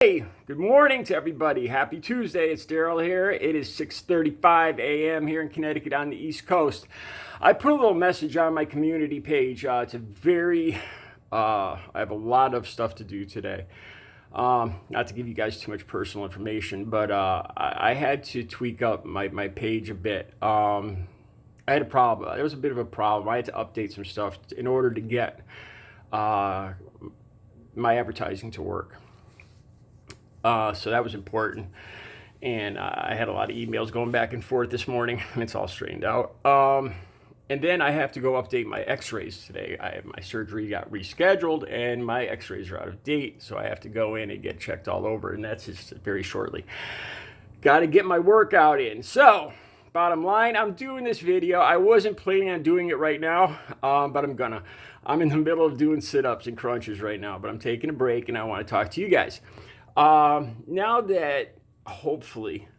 Hey, good morning to everybody. Happy Tuesday. It's Daryl here. It is 6:35 a.m. here in Connecticut on the East Coast. I put a little message on my community page. I have a lot of stuff to do today. Not to give you guys too much personal information, but I had to tweak up my page a bit. I had a problem. There was a bit of a problem. I had to update some stuff in order to get my advertising to work. So that was important. And I had a lot of emails going back and forth this morning, and it's all straightened out. And then I have to go update my x-rays today. My surgery got rescheduled, and my x-rays are out of date, so I have to go in and get checked all over, and that's just very shortly. Got to get my workout in. So, bottom line, I'm doing this video. I wasn't planning on doing it right now, but I'm gonna. I'm in the middle of doing sit-ups and crunches right now, but I'm taking a break, and I want to talk to you guys. Now that hopefully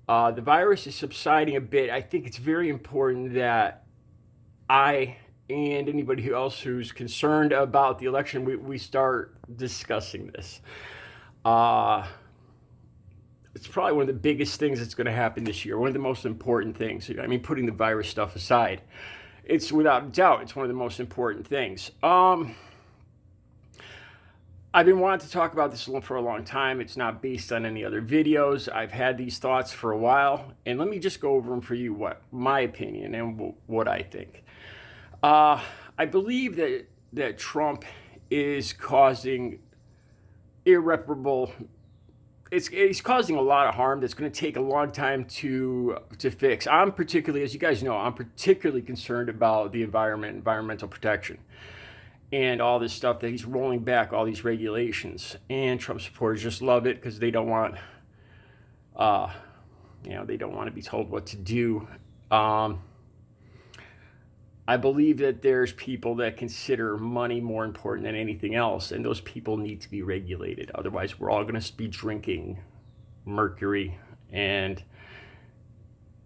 the virus is subsiding a bit, I think it's very important that I and anybody else who's concerned about the election, we start discussing this. It's probably one of the biggest things that's going to happen this year, one of the most important things. I mean, putting the virus stuff aside, it's without doubt, it's one of the most important things. I've been wanting to talk about this for a long time. It's not based on any other videos. I've had these thoughts for a while, and let me just go over them for you, what my opinion and what I think. I believe that Trump is causing irreparable. He's causing a lot of harm that's going to take a long time to fix. I'm particularly, as you guys know, I'm particularly concerned about the environmental protection, and all this stuff that he's rolling back, all these regulations. And Trump supporters just love it because they don't want, they don't want to be told what to do. I believe that there's people that consider money more important than anything else, and those people need to be regulated. Otherwise, we're all going to be drinking mercury, and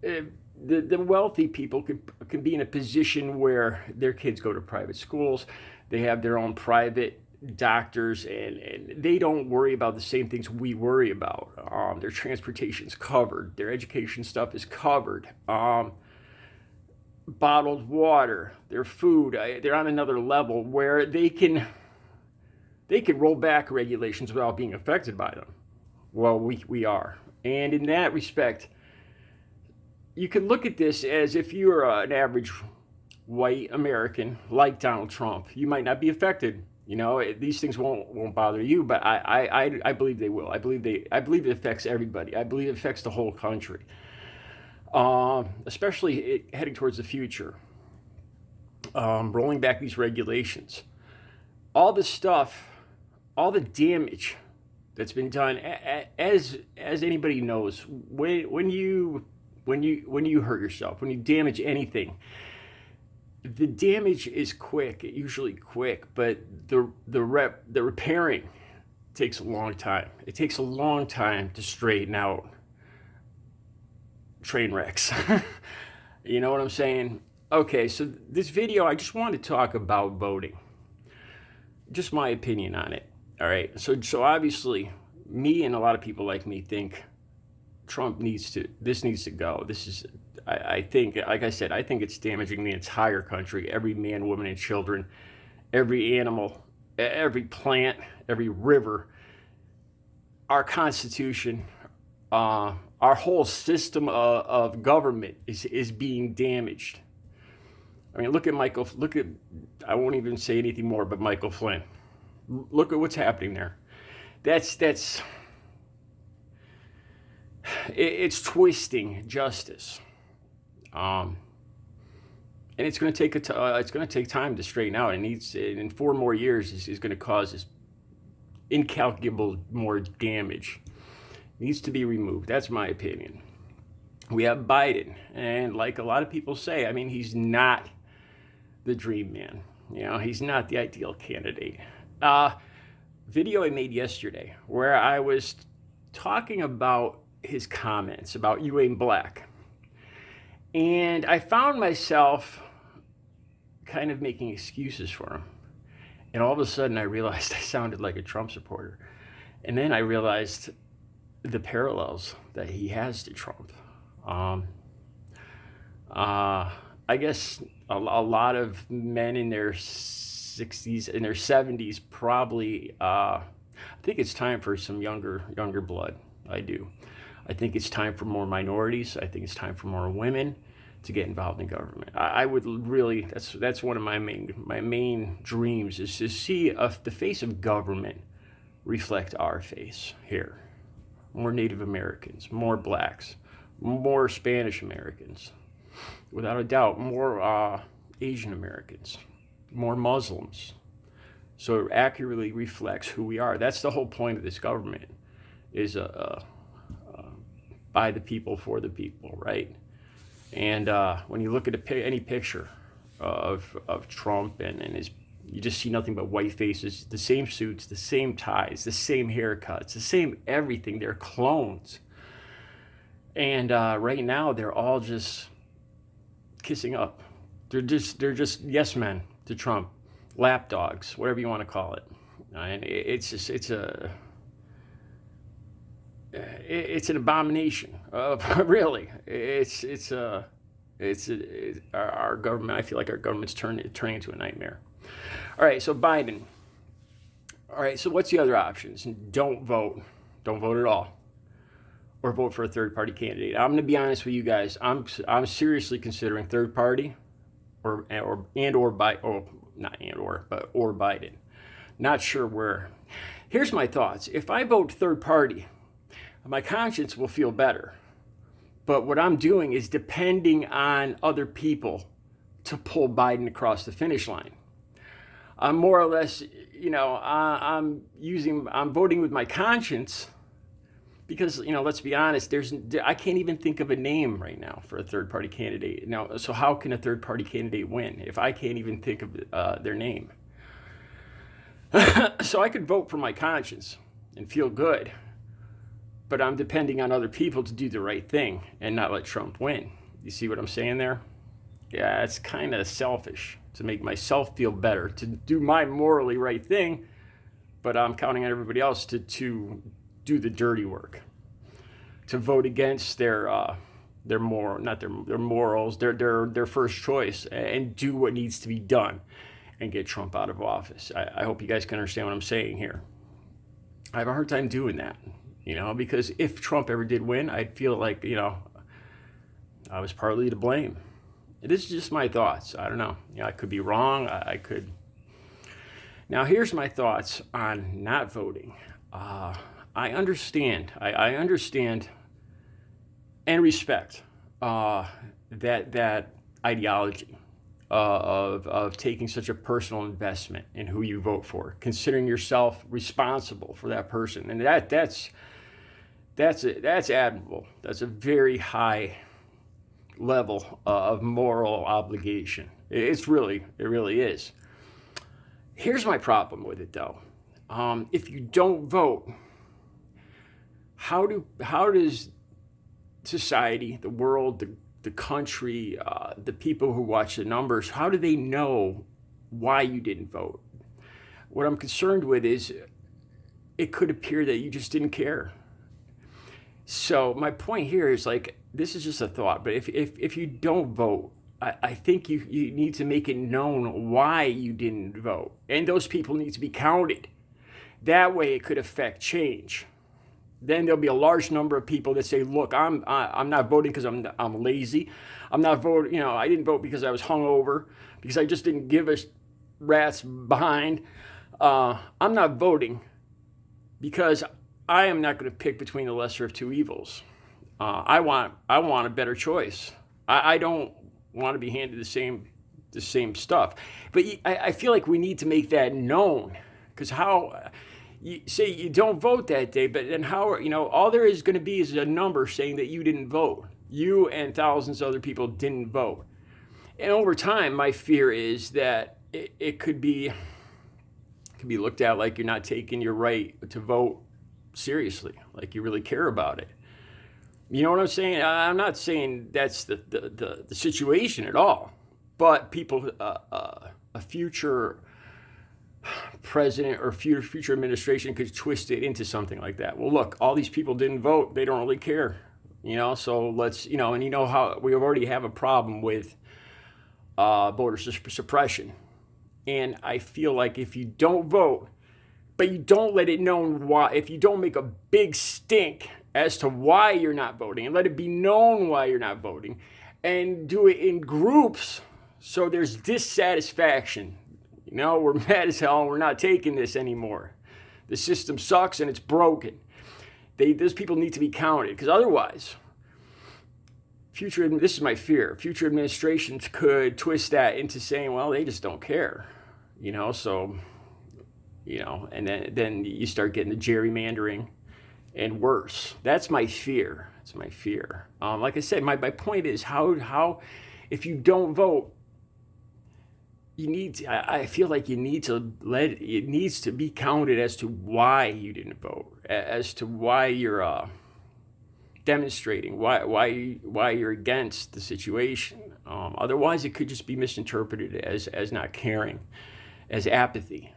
the wealthy people can be in a position where their kids go to private schools. They have their own private doctors, and they don't worry about the same things we worry about. Their transportation's covered. Their education stuff is covered. Bottled water, their food, they're on another level where they can roll back regulations without being affected by them. Well, we are. And in that respect, you can look at this as if you're an average white American like Donald Trump. You might not be affected. You know, these things won't bother you, but I believe they will. I believe it affects everybody. I believe it affects the whole country, especially heading towards the future. Rolling back these regulations, all this stuff, all the damage that's been done. As anybody knows, when you hurt yourself, when you damage anything, the damage is quick, usually quick, but the repairing takes a long time. It takes a long time to straighten out train wrecks. You know what I'm saying? Okay, so this video, I just want to talk about voting. Just my opinion on it. All right, so obviously, me and a lot of people like me think Trump needs to go. This is, I think, like I said, I think it's damaging the entire country, every man, woman, and children, every animal, every plant, every river, our Constitution, our whole system of government is being damaged. I mean, look at I won't even say anything more, but Michael Flynn. Look at what's happening there. It's twisting justice, and it's going to take time to straighten out. In 4 more years is going to cause this incalculable more damage. It needs to be removed. That's my opinion. We have Biden, and like a lot of people say, I mean, he's not the dream man. You know, he's not the ideal candidate. Video I made yesterday where I was talking about his comments about Ewing Black. And I found myself kind of making excuses for him. And all of a sudden I realized I sounded like a Trump supporter. And then I realized the parallels that he has to Trump. Um, I guess a lot of men in their 60s, in their 70s, probably. I think it's time for some younger blood. I do. I think it's time for more minorities. I think it's time for more women to get involved in government. I would really. That's one of my main dreams is to see the face of government reflect our face here. More Native Americans, more blacks, more Spanish Americans, without a doubt, more Asian Americans, more Muslims. So it accurately reflects who we are. That's the whole point of this government, is by the people, for the people, right? And when you look at any picture of Trump and his, you just see nothing but white faces, the same suits, the same ties, the same haircuts, the same everything. They're clones. And right now, they're all just kissing up. They're just yes men to Trump, lapdogs, whatever you want to call it. And it's an abomination. Really, our government. I feel like our government's turning into a nightmare. All right, so Biden. All right, so what's the other options? Don't vote. Don't vote at all, or vote for a third-party candidate. I'm going to be honest with you guys. I'm seriously considering third party, or Biden. Not sure where. Here's my thoughts. If I vote third party, my conscience will feel better. But what I'm doing is depending on other people to pull Biden across the finish line. I'm more or less, I'm voting with my conscience because, let's be honest, I can't even think of a name right now for a third-party candidate. Now, so how can a third-party candidate win if I can't even think of their name? So I could vote for my conscience and feel good, but I'm depending on other people to do the right thing and not let Trump win. You see what I'm saying there? Yeah, it's kind of selfish to make myself feel better, to do my morally right thing, but I'm counting on everybody else to do the dirty work, to vote against their morals, their first choice, and do what needs to be done and get Trump out of office. I hope you guys can understand what I'm saying here. I have a hard time doing that, because if Trump ever did win, I'd feel like, I was partly to blame. This is just my thoughts. I don't know. I could be wrong. I could. Now, here's my thoughts on not voting. I understand. I understand and respect that ideology of taking such a personal investment in who you vote for, considering yourself responsible for that person, and that's admirable. That's a very high level of moral obligation. It really is. Here's my problem with it, though. If you don't vote, how does society, the world, the country, the people who watch the numbers, how do they know why you didn't vote? What I'm concerned with is it could appear that you just didn't care. So my point here is this is just a thought, but if you don't vote, I think you need to make it known why you didn't vote, and those people need to be counted. That way, it could affect change. Then there'll be a large number of people that say, "Look, I'm not voting because I'm lazy. I'm not voting. I didn't vote because I was hungover, because I just didn't give a rat's behind. I'm not voting because I am not going to pick between the lesser of two evils. I want a better choice. I don't want to be handed the same stuff." But I feel like we need to make that known, because how you say you don't vote that day, but then how all there is going to be is a number saying that you didn't vote. You and thousands of other people didn't vote, and over time, my fear is that it could be looked at like you're not taking your right to vote seriously, like you really care about it. You know what I'm saying? I'm not saying that's the situation at all, but people, a future president or future administration could twist it into something like that. Well, look, all these people didn't vote. They don't really care, so let's, and how we already have a problem with voter suppression. And I feel like if you don't vote, but you don't let it known why, if you don't make a big stink as to why you're not voting and let it be known why you're not voting and do it in groups so there's dissatisfaction. We're mad as hell and we're not taking this anymore. The system sucks and it's broken. Those people need to be counted, because otherwise, this is my fear, future administrations could twist that into saying, well, they just don't care, so, and then you start getting the gerrymandering and worse. That's my fear. That's my fear. Like I said, my point is how if you don't vote, I feel like you need to it needs to be counted as to why you didn't vote, as to why you're demonstrating, why you're against the situation. Otherwise, it could just be misinterpreted as not caring, as apathy.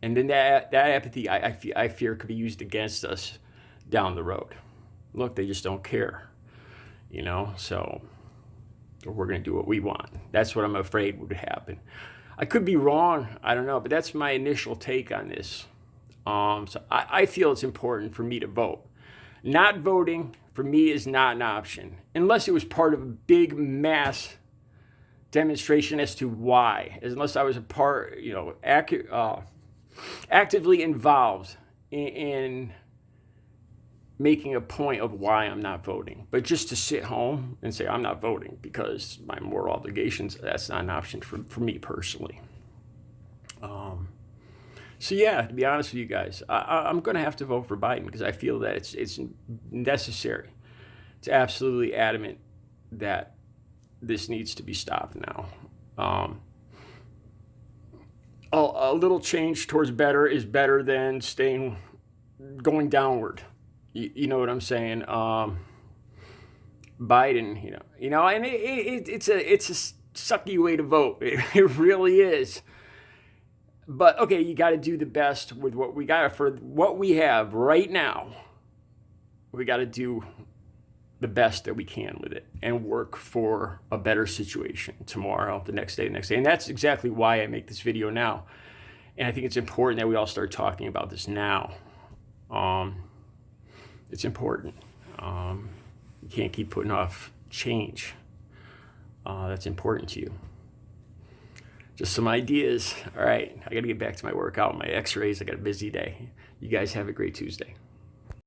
And then that apathy, I fear, could be used against us down the road. Look, they just don't care, so we're going to do what we want. That's what I'm afraid would happen. I could be wrong. I don't know, but that's my initial take on this. So I feel it's important for me to vote. Not voting, for me, is not an option, unless it was part of a big mass demonstration as to why, unless I was a part, actively involved in making a point of why I'm not voting. But just to sit home and say I'm not voting because my moral obligations, that's not an option for me personally. So yeah, to be honest with you guys, I'm going to have to vote for Biden because I feel that it's necessary. It's absolutely adamant that this needs to be stopped now. A little change towards better is better than going downward. You know what I'm saying? Biden, and it's a sucky way to vote. It really is. But okay, you got to do the best with what we got. For what we have right now, we got to do the best that we can with it and work for a better situation tomorrow, the next day. And that's exactly why I make this video now. And I think it's important that we all start talking about this now. It's important. You can't keep putting off change. That's important to you. Just some ideas. All right, I got to get back to my workout, my x-rays. I got a busy day. You guys have a great Tuesday.